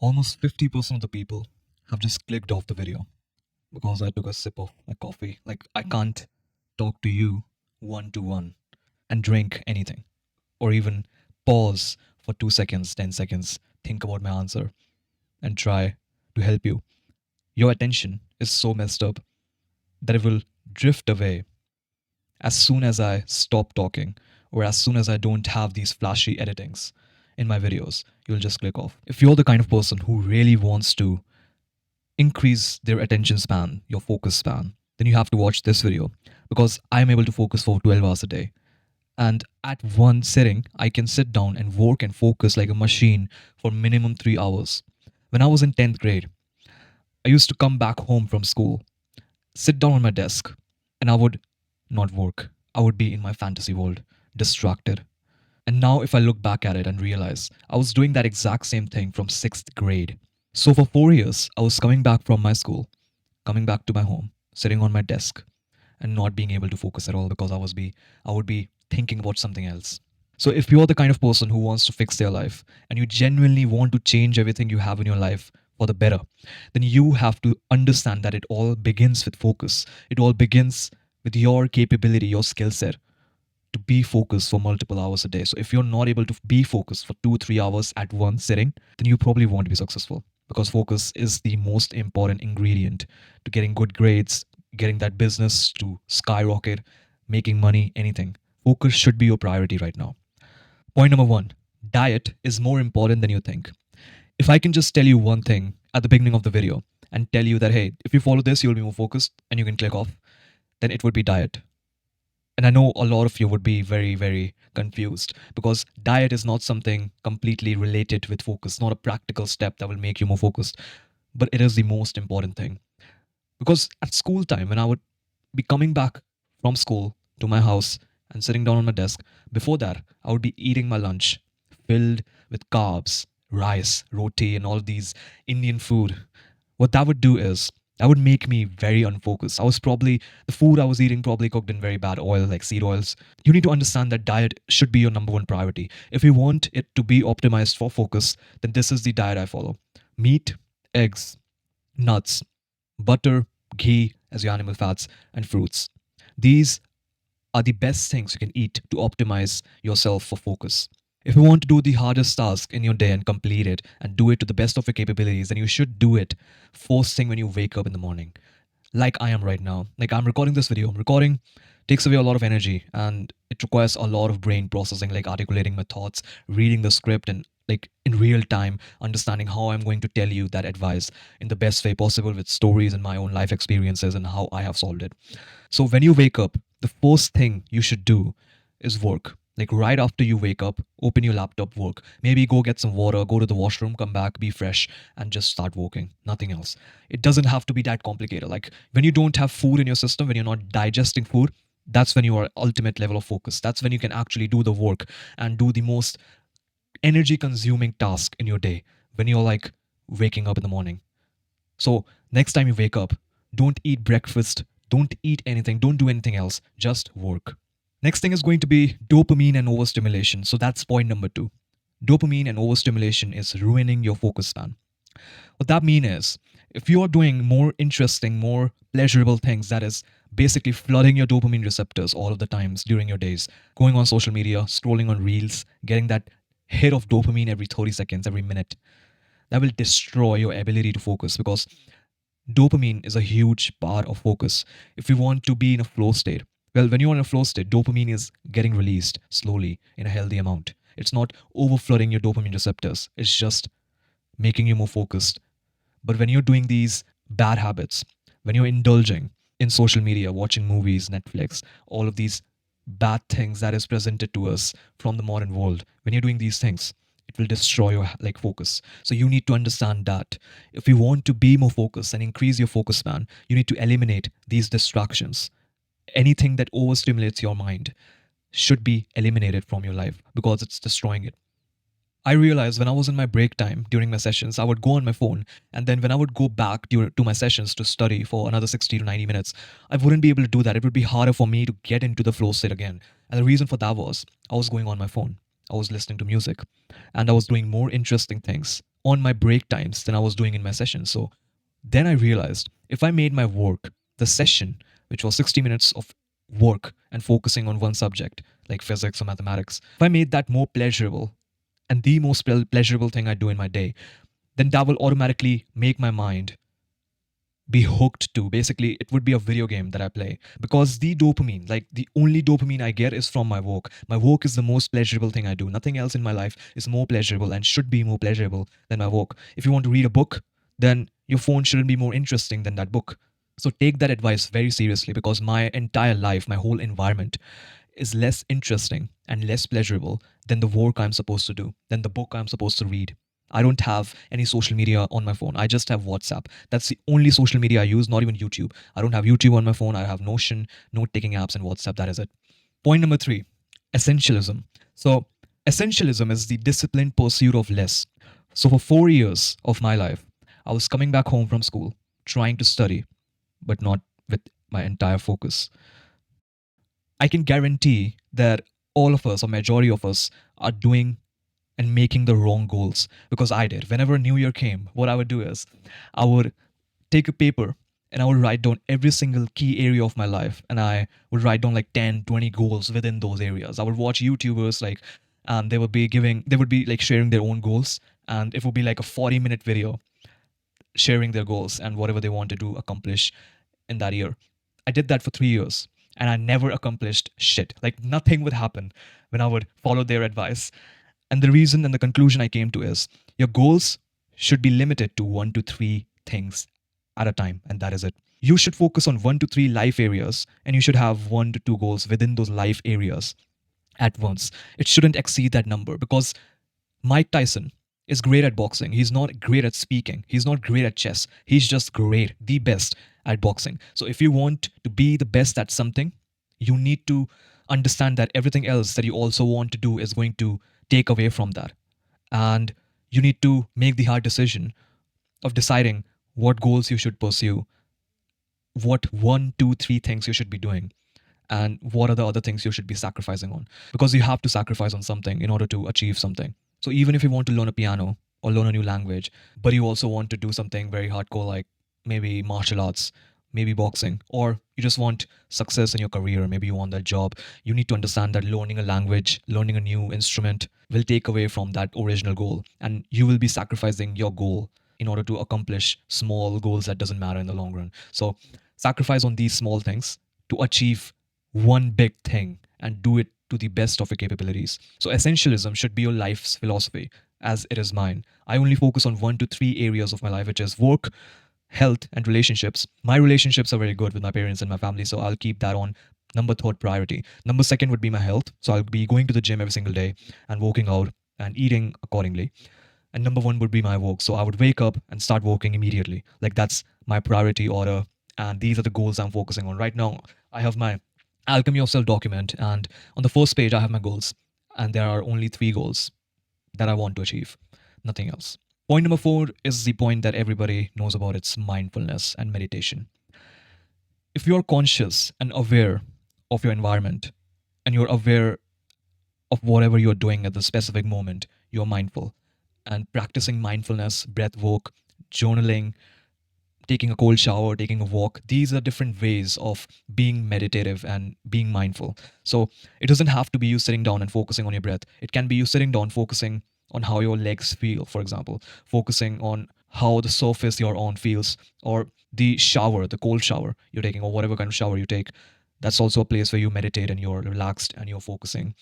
Almost 50% of the people have just clicked off the video because I took a sip of my coffee. Like, I can't talk to you one to one and drink anything, or even pause for 2 seconds, 10 seconds, think about my answer, and try to help you. Your attention is so messed up that it will drift away as soon as I stop talking or as soon as I don't have these flashy editings in my videos. You'll just click off. If you're the kind of person who really wants to increase their attention span, your focus span, then you have to watch this video because I'm able to focus for 12 hours a day. And at one sitting, I can sit down and work and focus like a machine for minimum 3 hours. When I was in 10th grade, I used to come back home from school, sit down on my desk, and I would not work. I would be in my fantasy world, distracted. And now, if I look back at it and realize I was doing that exact same thing from 6th grade. So, for 4 years, I was coming back from my school, coming back to my home, sitting on my desk, and not being able to focus at all because I would be thinking about something else. So, if you're the kind of person who wants to fix their life and you genuinely want to change everything you have in your life for the better, then you have to understand that it all begins with focus. It all begins with your capability, your skill set to be focused for multiple hours a day. So if you're not able to be focused for 2 3 hours at one sitting, then you probably won't be successful because focus is the most important ingredient to getting good grades, getting that business to skyrocket, making money, anything. Focus should be your priority right now. Point number one, diet is more important than you think. If I can just tell you one thing at the beginning of the video and tell you that, hey, if you follow this, you'll be more focused and you can click off, then it would be diet. And I know a lot of you would be very, very confused because diet is not something completely related with focus, not a practical step that will make you more focused, but it is the most important thing. Because at school time, when I would be coming back from school to my house and sitting down on my desk, before that, I would be eating my lunch filled with carbs, rice, roti, and all these Indian food. What that would do is that would make me very unfocused. The food I was eating probably cooked in very bad oil, like seed oils. You need to understand that diet should be your number one priority. If you want it to be optimized for focus, then this is the diet I follow: meat, eggs, nuts, butter, ghee as your animal fats, and fruits. These are the best things you can eat to optimize yourself for focus. If you want to do the hardest task in your day and complete it and do it to the best of your capabilities, then you should do it first thing when you wake up in the morning. Like I am right now. Like I'm recording this video. Recording takes away a lot of energy and it requires a lot of brain processing, like articulating my thoughts, reading the script, and like in real time understanding how I'm going to tell you that advice in the best way possible with stories and my own life experiences and how I have solved it. So when you wake up, the first thing you should do is work. Like right after you wake up, open your laptop, work. Maybe go get some water, go to the washroom, come back, be fresh, and just start working. Nothing else. It doesn't have to be that complicated. Like when you don't have food in your system, when you're not digesting food, that's when you are ultimate level of focus. That's when you can actually do the work and do the most energy consuming task in your day when you're like waking up in the morning. So next time you wake up, don't eat breakfast, don't eat anything, don't do anything else, just work. Next thing is going to be dopamine and overstimulation. So that's point number two. Dopamine and overstimulation is ruining your focus span. What that means is if you are doing more interesting, more pleasurable things, that is basically flooding your dopamine receptors all of the times during your days, going on social media, scrolling on reels, getting that hit of dopamine every 30 seconds, every minute, that will destroy your ability to focus because dopamine is a huge part of focus. If you want to be in a flow state, well, when you're in a flow state, dopamine is getting released slowly in a healthy amount. It's not overflooding your dopamine receptors, it's just making you more focused. But when you're doing these bad habits, when you're indulging in social media, watching movies, Netflix, all of these bad things that is presented to us from the modern world, when you're doing these things, it will destroy your like focus. So you need to understand that if you want to be more focused and increase your focus span, you need to eliminate these distractions. Anything that overstimulates your mind should be eliminated from your life because it's destroying it. I realized when I was in my break time during my sessions, I would go on my phone. And then when I would go back to my sessions to study for another 60 to 90 minutes, I wouldn't be able to do that. It would be harder for me to get into the flow state again. And the reason for that was I was going on my phone. I was listening to music, and I was doing more interesting things on my break times than I was doing in my session. So then I realized if I made my work, the session, which was 60 minutes of work and focusing on one subject, like physics or mathematics, if I made that more pleasurable and the most pleasurable thing I do in my day, then that will automatically make my mind be hooked to. Basically, it would be a video game that I play, because the dopamine, like the only dopamine I get, is from my work. My work is the most pleasurable thing I do. Nothing else in my life is more pleasurable and should be more pleasurable than my work. If you want to read a book, then your phone shouldn't be more interesting than that book. So take that advice very seriously, because my entire life, my whole environment is less interesting and less pleasurable than the work I'm supposed to do, than the book I'm supposed to read. I don't have any social media on my phone. I just have WhatsApp. That's the only social media I use, not even YouTube. I don't have YouTube on my phone. I have Notion, note taking apps, and WhatsApp. That is it. Point number three, essentialism. So, essentialism is the disciplined pursuit of less. So, for 4 years of my life, I was coming back home from school, trying to study, but not with my entire focus. I can guarantee that all of us, or majority of us, are doing and making the wrong goals, because I did. Whenever New Year came, what I would do is I would take a paper and I would write down every single key area of my life, and I would write down like 10, 20 goals within those areas. I would watch YouTubers, like, and they would be like sharing their own goals, and it would be like a 40-minute video sharing their goals and whatever they want to accomplish in that year. I did that for 3 years and I never accomplished shit. Like nothing would happen when I would follow their advice. And the reason and the conclusion I came to is your goals should be limited to 1 to 3 things at a time, and that is it. You should focus on 1 to 3 life areas, and you should have 1 to 2 goals within those life areas at once. It shouldn't exceed that number, because Mike Tyson is great at boxing. He's not great at speaking. He's not great at chess. He's just great, the best at boxing. So if you want to be the best at something, you need to understand that everything else that you also want to do is going to take away from that. And you need to make the hard decision of deciding what goals you should pursue, what 1, 2, 3 things you should be doing, and what are the other things you should be sacrificing on, because you have to sacrifice on something in order to achieve something. So even if you want to learn a piano or learn a new language, but you also want to do something very hardcore, like maybe martial arts, maybe boxing, or you just want success in your career, maybe you want that job, you need to understand that learning a language, learning a new instrument will take away from that original goal, and you will be sacrificing your goal in order to accomplish small goals that doesn't matter in the long run. So sacrifice on these small things to achieve one big thing and do it to the best of your capabilities. So essentialism should be your life's philosophy, as it is mine. I only focus on 1 to 3 areas of my life, which is work, health, and relationships. My relationships are very good with my parents and my family, so I'll keep that on number third priority. Number second would be my health. So I'll be going to the gym every single day and working out and eating accordingly. And number one would be my work. So I would wake up and start working immediately. Like that's my priority order. And these are the goals I'm focusing on. Right now, I have my Alchemy of Self document. And on the first page, I have my goals. And there are only 3 goals that I want to achieve, nothing else. Point number 4 is the point that everybody knows about. It's mindfulness and meditation. If you're conscious and aware of your environment, and you're aware of whatever you're doing at the specific moment, you're mindful. And practicing mindfulness, breath work, journaling, taking a cold shower, taking a walk, these are different ways of being meditative and being mindful. So it doesn't have to be you sitting down and focusing on your breath. It can be you sitting down, focusing on how your legs feel, for example, focusing on how the surface you're on feels, or the shower, the cold shower you're taking, or whatever kind of shower you take. That's also a place where you meditate and you're relaxed and you're focusing.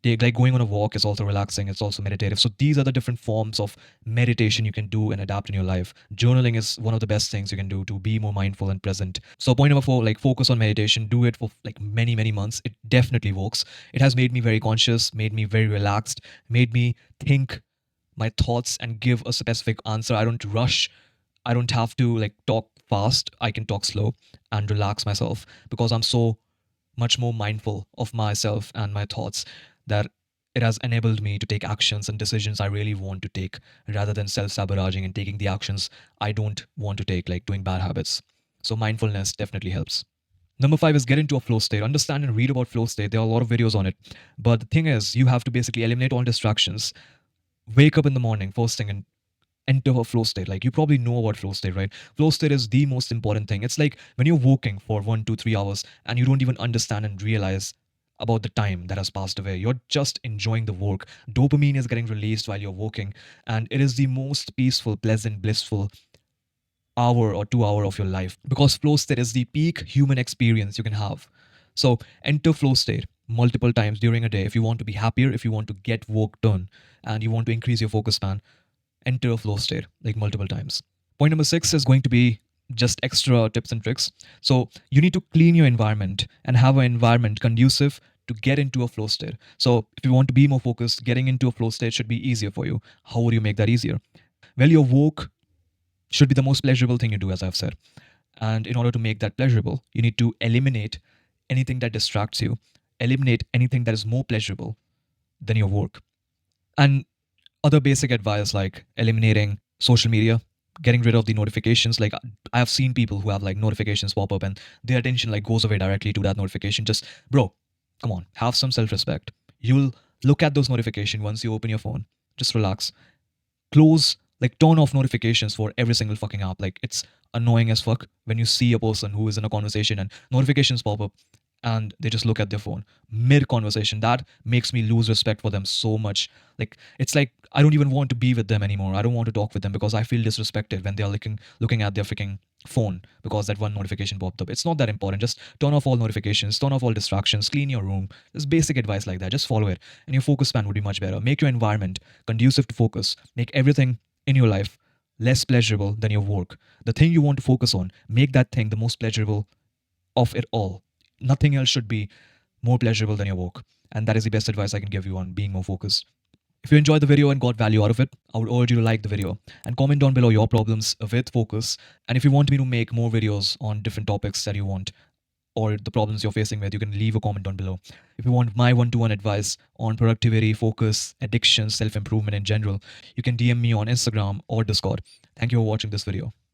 Like going on a walk is also relaxing, it's also meditative. So these are the different forms of meditation you can do and adapt in your life. Journaling is one of the best things you can do to be more mindful and present. So point number 4, like focus on meditation, do it for like many months. It definitely works. It has made me very conscious, made me very relaxed, made me think my thoughts and give a specific answer. I don't rush. I don't have to like talk fast. I can talk slow and relax myself, because I'm so much more mindful of myself and my thoughts, that it has enabled me to take actions and decisions I really want to take, rather than self sabotaging and taking the actions I don't want to take, like doing bad habits. So, mindfulness definitely helps. Number five is get into a flow state. Understand and read about flow state. There are a lot of videos on it. But the thing is, you have to basically eliminate all distractions. Wake up in the morning, first thing, and enter a flow state. Like, you probably know about flow state, right? Flow state is the most important thing. It's like when you're walking for 1, 2, 3 hours and you don't even understand and realize about the time that has passed away. You're just enjoying the work. Dopamine is getting released while you're walking, and it is the most peaceful, pleasant, blissful hour or 2 hour of your life, because flow state is the peak human experience you can have. So enter flow state multiple times during a day if you want to be happier, if you want to get work done, and you want to increase your focus span. Enter a flow state like multiple times. Point number six is going to be just extra tips and tricks. So you need to clean your environment and have an environment conducive to get into a flow state. So if you want to be more focused, getting into a flow state should be easier for you. How would you make that easier? Well, your work should be the most pleasurable thing you do, as I've said. And in order to make that pleasurable, you need to eliminate anything that distracts you, eliminate anything that is more pleasurable than your work. And other basic advice like eliminating social media, getting rid of the notifications. Like, I have seen people who have like notifications pop up and their attention like goes away directly to that notification. Just, bro, come on, have some self-respect. You'll look at those notifications once you open your phone. Just relax. Close, like turn off notifications for every single fucking app. Like, it's annoying as fuck when you see a person who is in a conversation and notifications pop up and they just look at their phone mid conversation. That makes me lose respect for them so much. Like, it's like I don't even want to be with them anymore. I don't want to talk with them because I feel disrespected when they're looking at their freaking phone because that one notification popped up. It's not that important. Just turn off all notifications, turn off all distractions, clean your room. There's basic advice like that. Just follow it and your focus span would be much better. Make your environment conducive to focus. Make everything in your life less pleasurable than your work. The thing you want to focus on, make that thing the most pleasurable of it all. Nothing else should be more pleasurable than your work. And that is the best advice I can give you on being more focused. If you enjoyed the video and got value out of it, I would urge you to like the video and comment down below your problems with focus. And if you want me to make more videos on different topics that you want or the problems you're facing with, you can leave a comment down below. If you want my one-to-one advice on productivity, focus, addiction, self-improvement in general, you can DM me on Instagram or Discord. Thank you for watching this video.